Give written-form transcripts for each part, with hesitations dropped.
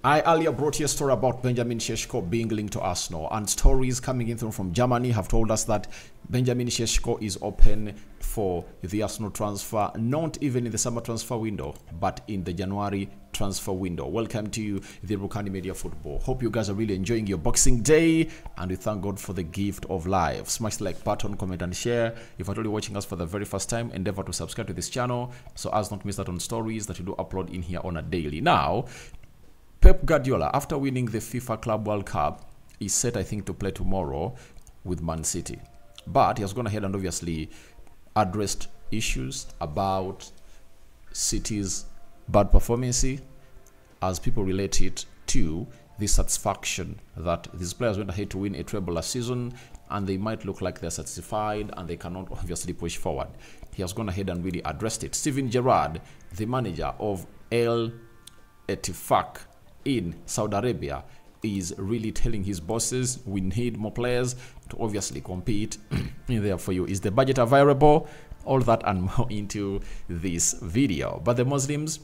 I earlier brought you a story about Benjamin Šeško being linked to Arsenal, and stories coming in from Germany have told us that Benjamin Šeško is open for the Arsenal transfer, not even in the summer transfer window, but in the January transfer window. Welcome to the Rokani Media Football. Hope you guys are really enjoying your Boxing Day, and we thank God for the gift of life. Smash the like button, comment and share. If you're only watching us for the very first time, endeavor to subscribe to this channel so as not miss out on stories that we do upload in here on a daily. Now, Pep Guardiola, after winning the FIFA Club World Cup, is set, I think, to play tomorrow with Man City. But he has gone ahead and obviously addressed issues about City's bad performance as people relate it to the satisfaction that these players went ahead to win a treble last season, and they might look like they're satisfied and they cannot obviously push forward. He has gone ahead and really addressed it. Steven Gerrard, the manager of El Ettifaq in Saudi Arabia, is really telling his bosses we need more players to obviously compete in there for you. Is the budget available? All that and more into this video. But the Muslims,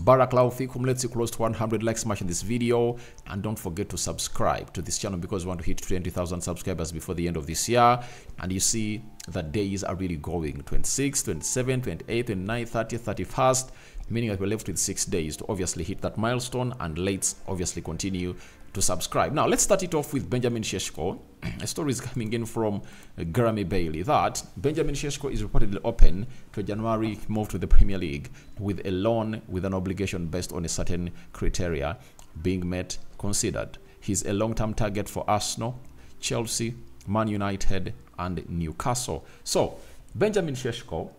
Barakallahu fikum, let's see close to 100 likes, smash in this video, and don't forget to subscribe to this channel because we want to hit 20,000 subscribers before the end of this year. And you see that days are really going 26, 27, 28, 29, 30, 31st, meaning that we're left with 6 days to obviously hit that milestone, and let's obviously continue to subscribe. Now let's start it off with Benjamin Šeško. A story is coming in from Grammy Bailey that Benjamin Šeško is reportedly open to a January move to the Premier League with a loan with an obligation based on a certain criteria being met considered. He's a long-term target for Arsenal, Chelsea, Man United and Newcastle. So Benjamin Šeško,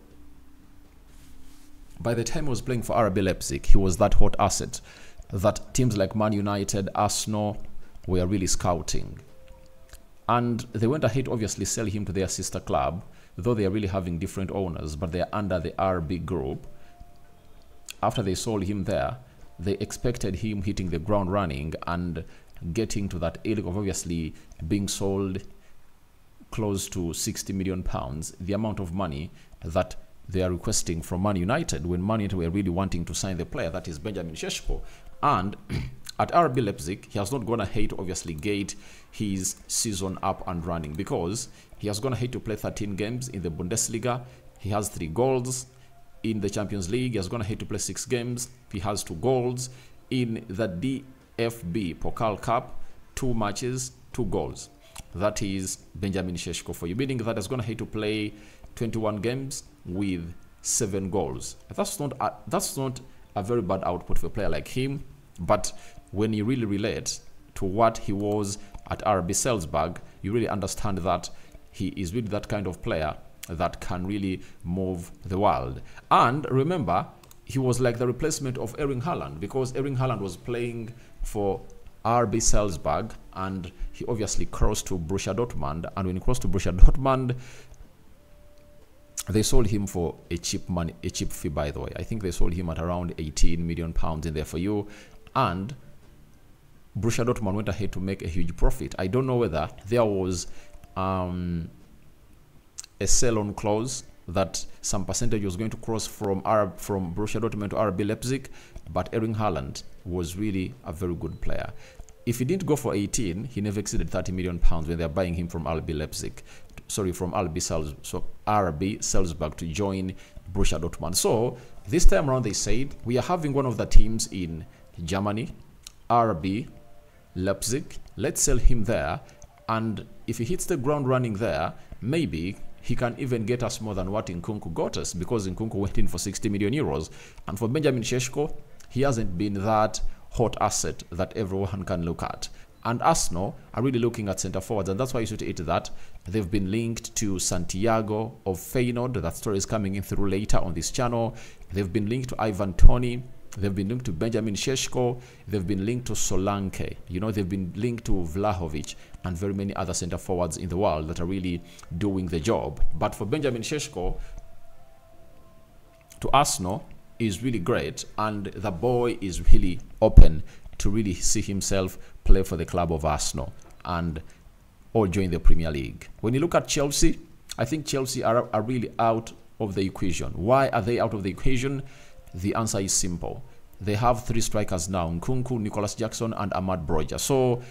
by the time he was playing for RB Leipzig, he was that hot asset that teams like Man United, Arsenal were really scouting. And they went ahead to obviously sell him to their sister club, though they are really having different owners, but they are under the RB group. After they sold him there, they expected him hitting the ground running and getting to that ilk of obviously being sold close to 60 million pounds, the amount of money that they are requesting from Man United when Man United were really wanting to sign the player, that is Benjamin Šeško. And at RB Leipzig, he has not gone ahead to obviously get his season up and running because he has gone ahead to play 13 games in the Bundesliga. He has 3 goals. In the Champions League, he has gone ahead to play 6 games. He has 2 goals. In the DFB Pokal Cup, 2 matches, 2 goals. That is Benjamin Šeško for you, meaning that has gone ahead to play 21 games with 7 goals. That's not a very bad output for a player like him, but when you really relate to what he was at RB Salzburg, you really understand that he is really that kind of player that can really move the world. And remember, he was like the replacement of Erling Haaland because Erling Haaland was playing for RB Salzburg and he obviously crossed to Borussia Dortmund, and when he crossed to Borussia Dortmund, they sold him for a cheap fee, by the way. I think they sold him at around 18 million pounds in there for you. And Borussia Dortmund went ahead to make a huge profit. I don't know whether there was a sell-on clause that some percentage was going to cross from Borussia Dortmund to RB Leipzig, but Erling Haaland was really a very good player. If he didn't go for 18, he never exceeded 30 million pounds when they're buying him from RB Leipzig. Sorry, from RB Salzburg to join Borussia Dortmund. So this time around they said, we are having one of the teams in Germany, RB Leipzig. Let's sell him there, and if he hits the ground running there, maybe he can even get us more than what Nkunku got us, because Nkunku went in for 60 million euros. And for Benjamin Šeško, he hasn't been that hot asset that everyone can look at. And Arsenal are really looking at centre forwards, and that's why you should eat that. They've been linked to Santiago of Feyenoord. That story is coming in through later on this channel. They've been linked to Ivan Toney. They've been linked to Benjamin Šeško. They've been linked to Solanke. You know, they've been linked to Vlahovic and very many other centre forwards in the world that are really doing the job. But for Benjamin Šeško, to Arsenal is really great, and the boy is really open to really see himself play for the club of Arsenal and or join the Premier League. When you look at Chelsea, I think Chelsea are really out of the equation. Why are they out of the equation? The answer is simple. they have 3 strikers now: Nkunku, Nicholas Jackson, and Ahmad Broja. So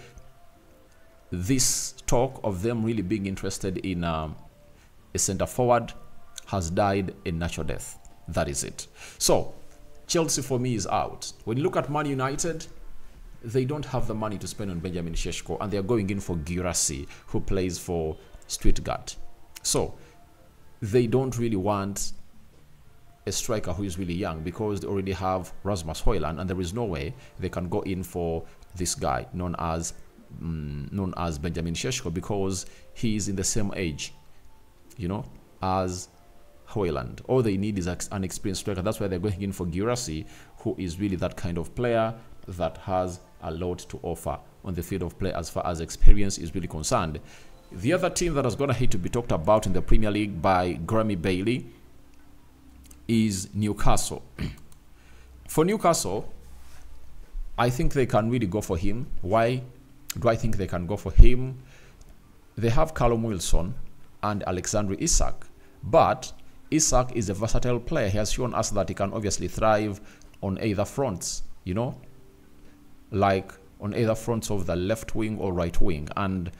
this talk of them really being interested in a center forward has died a natural death. That is it. So Chelsea for me is out. When you look at Man United, they don't have the money to spend on Benjamin Šeško, and they're going in for Guirassy, who plays for Stuttgart. So they don't really want a striker who is really young, because they already have Rasmus Højlund, and there is no way they can go in for this guy known as Benjamin Šeško, because he is in the same age, you know, as Højlund. All they need is an experienced striker. That's why they're going in for Guirassy, who is really that kind of player that has a lot to offer on the field of play as far as experience is really concerned. The other team that is going to hate to be talked about in the Premier League by Grammy Bailey is Newcastle. For Newcastle, I think they can really go for him. Why do I think they can go for him? They have Callum Wilson and Alexander Isak, but Isak is a versatile player. He has shown us that he can obviously thrive on either fronts, you know, like on either fronts of the left wing or right wing. And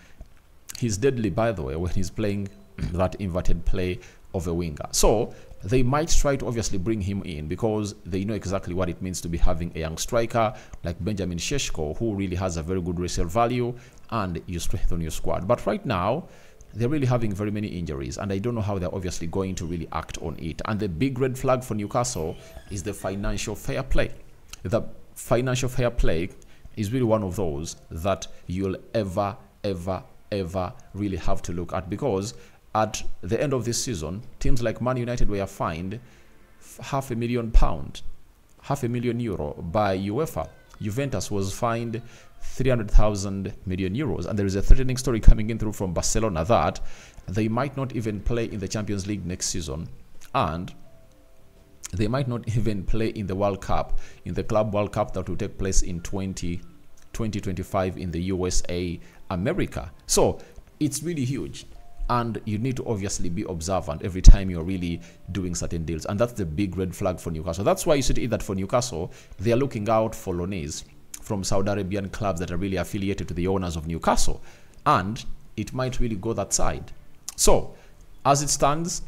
he's deadly, by the way, when he's playing that inverted play of a winger. So they might try to obviously bring him in, because they know exactly what it means to be having a young striker like Benjamin Šeško, who really has a very good resale value, and you strengthen your squad. But right now, they're really having very many injuries, and I don't know how they're obviously going to really act on it. And the big red flag for Newcastle is the financial fair play. The financial fair play is really one of those that you'll ever really have to look at, because at the end of this season, teams like Man United were fined £500,000, €500,000 by UEFA. Juventus was fined 300,000 million euros, and there is a threatening story coming in through from Barcelona that they might not even play in the Champions League next season, and they might not even play in the World Cup, in the Club World Cup that will take place in 2025 in the USA, America. So it's really huge, and you need to obviously be observant every time you're really doing certain deals, and that's the big red flag for Newcastle. That's why you see that for Newcastle, they are looking out for loanees from Saudi Arabian clubs that are really affiliated to the owners of Newcastle, and it might really go that side. So as it stands,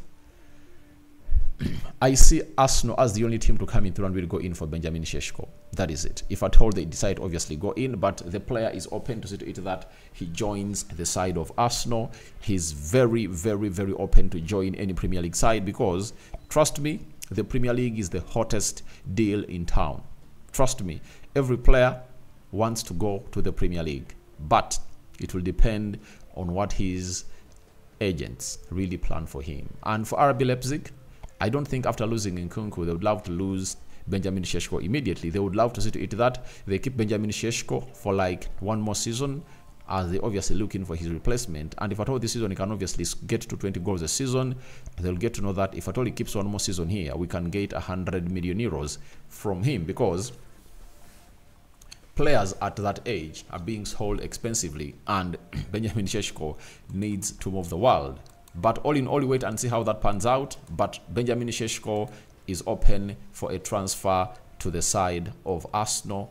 I see Arsenal as the only team to come in through and will go in for Benjamin Šeško. That is it. If at all they decide, obviously go in, but the player is open to see to it that he joins the side of Arsenal. He's very open to join any Premier League side, because trust me, the Premier League is the hottest deal in town. Trust me, every player wants to go to the Premier League, but it will depend on what his agents really plan for him. And for RB Leipzig, I don't think after losing Nkunku, they would love to lose Benjamin Šeško immediately. They would love to see to it that they keep Benjamin Šeško for like one more season, as they obviously looking for his replacement. And if at all this season he can obviously get to 20 goals a season, they'll get to know that if at all he keeps one more season here, we can get 100 million euros from him, because players at that age are being sold expensively, and Benjamin Šeško needs to move the world. But all in all, we wait and see how that pans out. But Benjamin Šeško is open for a transfer to the side of Arsenal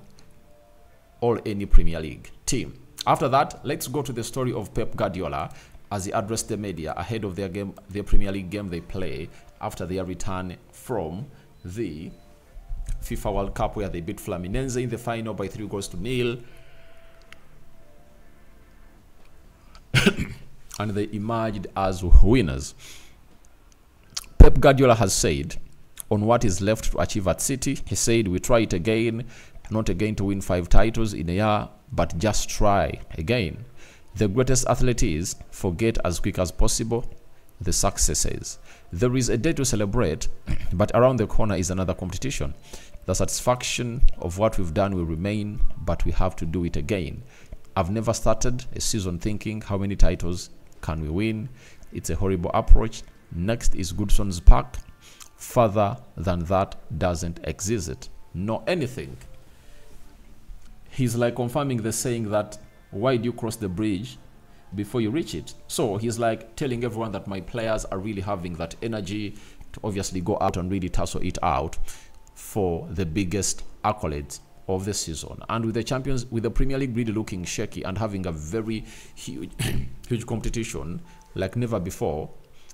or any Premier League team. After that, let's go to the story of Pep Guardiola as he addressed the media ahead of their game, their Premier League game they play after their return from the FIFA World Cup, where they beat Fluminense in the final by 3-0. And they emerged as winners. Pep Guardiola has said on what is left to achieve at City, he said, "We try it again, not again to win 5 titles in a year, but just try again. The greatest athlete is forget as quick as possible the successes. There is a day to celebrate, but around the corner is another competition. The satisfaction of what we've done will remain, but we have to do it again. I've never started a season thinking how many titles can we win. It's a horrible approach. Next is Goodson's Park. Further than that doesn't exist. No anything." He's like confirming the saying that, why do you cross the bridge before you reach it? So he's like telling everyone that my players are really having that energy to obviously go out and really tussle it out for the biggest accolades of the season. And with the Premier League really looking shaky and having a very huge, huge competition like never before,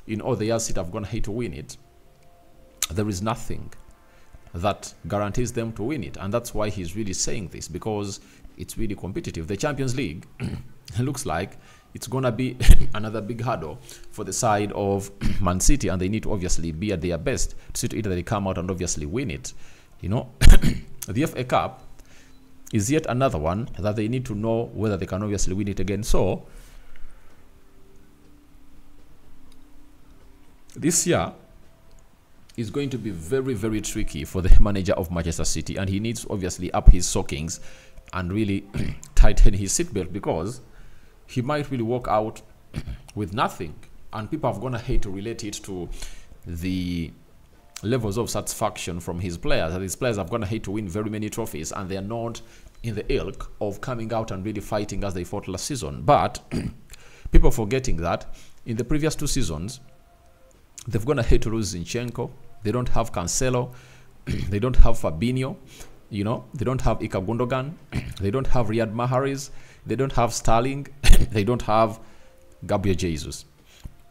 in all the years City have gone ahead to win it, there is nothing that guarantees them to win it. And that's why he's really saying this, because it's really competitive. The Champions League looks like it's going to be another big hurdle for the side of Man City, and they need to obviously be at their best to see to it that they come out and obviously win it. You know, the FA Cup is yet another one that they need to know whether they can obviously win it again. So this year is going to be very, very tricky for the manager of Manchester City, and he needs to obviously up his stockings and really tighten his seatbelt, because he might really walk out with nothing. And people have gone ahead to relate it to the levels of satisfaction from his players, and his players have gone ahead to win very many trophies, and they are not in the ilk of coming out and really fighting as they fought last season. But people forgetting that in the previous 2 seasons, they've gone ahead to lose Zinchenko. They don't have Cancelo. They don't have Fabinho. You know, they don't have Ika Gundogan. They don't have Riyad Mahrez. They don't have Sterling. They don't have Gabriel Jesus.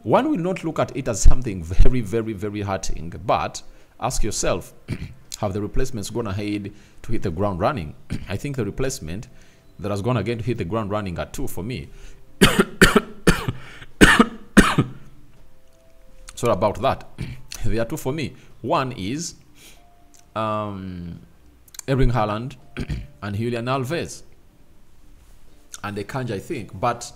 One will not look at it as something very, very, very hurting, but ask yourself, have the replacements gone ahead to hit the ground running? I think the replacement that has gone again to hit the ground running are 2 for me. Sorry about that. There are 2 for me. One is Erling Haaland and Julian Alves. And they can't, I think. But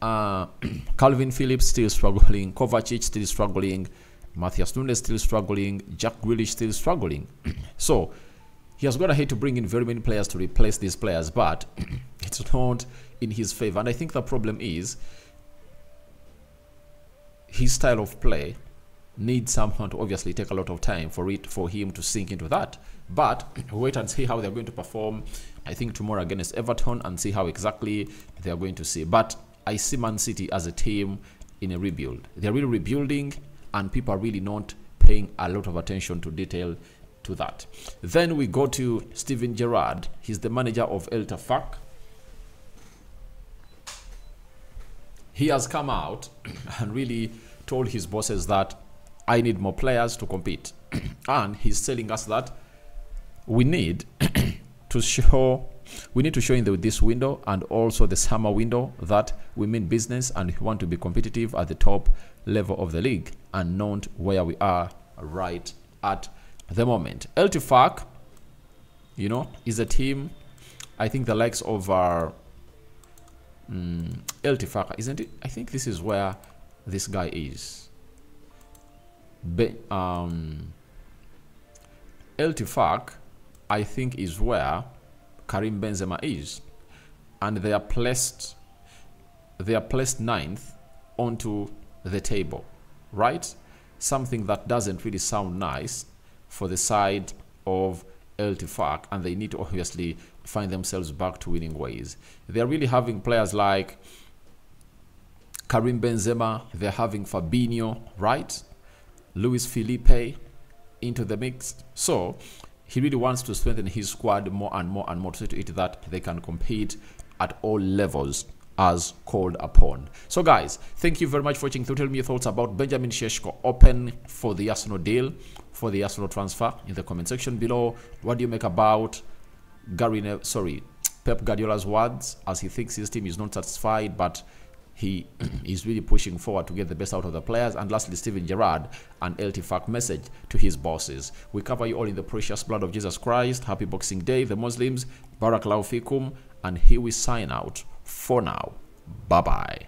Calvin Phillips still struggling. Kovacic still struggling. Matthias Nunes still struggling. Jack Grealish still struggling. So he has gone ahead to bring in very many players to replace these players, but it's not in his favor. And I think the problem is his style of play needs someone to obviously take a lot of time for him to sink into that. But wait and see how they're going to perform, I think, tomorrow against Everton, and see how exactly they're going to see. But I see Man City as a team in a rebuild. They're really rebuilding, and people are really not paying a lot of attention to detail to that. Then we go to Steven Gerrard. He's the manager of El Tafak. He has come out and really told his bosses that I need more players to compete. And he's telling us that we need to show in this window and also the summer window that we mean business and we want to be competitive at the top level of the league and not where we are right at the moment. El Tafak, you know, is a team, I think the likes of our El Tafak, isn't it? I think this is where this guy is. El Tafak, I think, is where Karim Benzema is, and they are placed 9th onto the table, right? Something that doesn't really sound nice for the side of El Tafak, and they need to obviously find themselves back to winning ways. They're really having players like Karim Benzema, they're having Fabinho, right? Luis Felipe into the mix. So he really wants to strengthen his squad more and more and more to see to it that they can compete at all levels as called upon. So guys, thank you very much for watching. Tell me your thoughts about Benjamin Šeško open for the Arsenal deal, for the Arsenal transfer in the comment section below. What do you make about Pep Guardiola's words, as he thinks his team is not satisfied, but he is really pushing forward to get the best out of the players? And lastly, Steven Gerrard and El Tafak message to his bosses. We cover you all in the precious blood of Jesus Christ. Happy Boxing Day, the Muslims. Barakallahu fikum. And here we sign out for now. Bye-bye.